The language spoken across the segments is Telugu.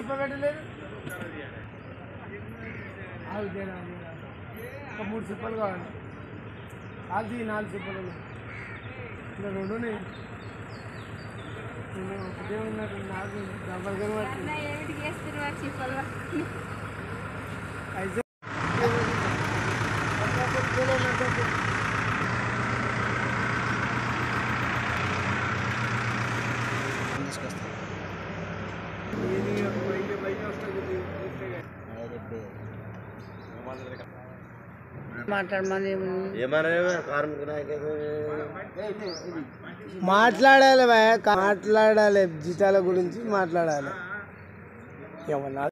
రూపాయలు పెట్టలేదు. 3 సిప్పలు కావాలి. అది 4 సిప్పలు ఇంకా 2 ఉన్నాయి. ఒకటే ఉన్నట్టు నాకు డబ్బులు కనబడుతుంది. అయితే మాట్లాడాలి మాట్లాడాలి జీతాల గురించి మాట్లాడాలి. ఏమన్నా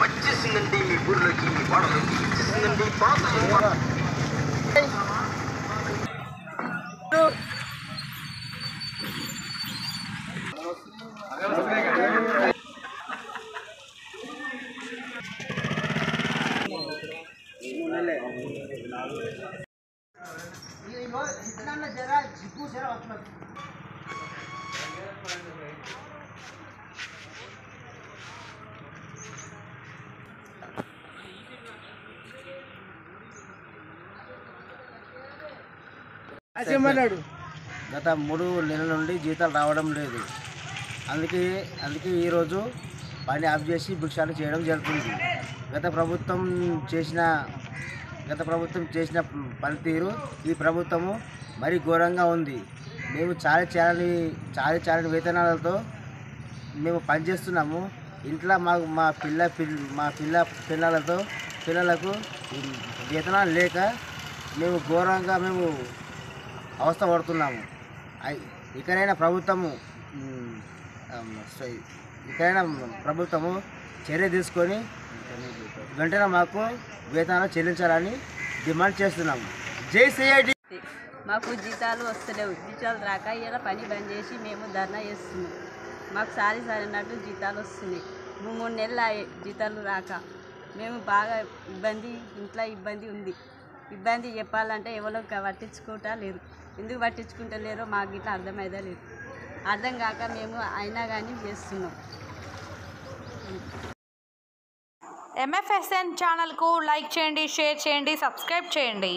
వచ్చేసిందండి మీ ఊర్లోకి, మీ వాడలోకి వచ్చేసిందండి పాత గత 3 నెలల నుండి జీతాలు రావడం లేదు. అందుకే ఈరోజు పని ఆఫ్ చేసి భిక్షాలు చేయడం జరుగుతుంది. గత ప్రభుత్వం చేసిన పనితీరు ఈ ప్రభుత్వము మరీ ఘోరంగా ఉంది. మేము చాలని వేతనాలతో మేము పనిచేస్తున్నాము. ఇంట్లో మా పిల్లలకు వేతనాలు లేక మేము ఘోరంగా అవస్థ పడుతున్నాము. ఇకనైనా ప్రభుత్వము చర్య తీసుకొని వెంటనే మాకు వేతనాలు చెల్లించాలని డిమాండ్ చేస్తున్నాము. జై సిఐటి. మాకు జీతాలు వస్తలేవు. జీతాలు రాక ఇలా పని బంద్ చేసి మేము ధర్నా చేస్తున్నాం. మాకు సారి అన్నట్టు జీతాలు వస్తున్నాయి. 3 నెలలు జీతాలు రాక మేము బాగా ఇంట్లో ఇబ్బంది ఉంది. ఇబ్బంది చెప్పాలంటే ఎవరో పట్టించుకుంటా లేరు. ఎందుకు పట్టించుకుంటలేరో మాకు ఇట్లా అర్థమైతే లేదు. అర్థం కాక మేము అయినా కానీ చేస్తున్నాం. MFSN ఛానల్కు లైక్ చేయండి, షేర్ చేయండి, సబ్స్క్రైబ్ చేయండి.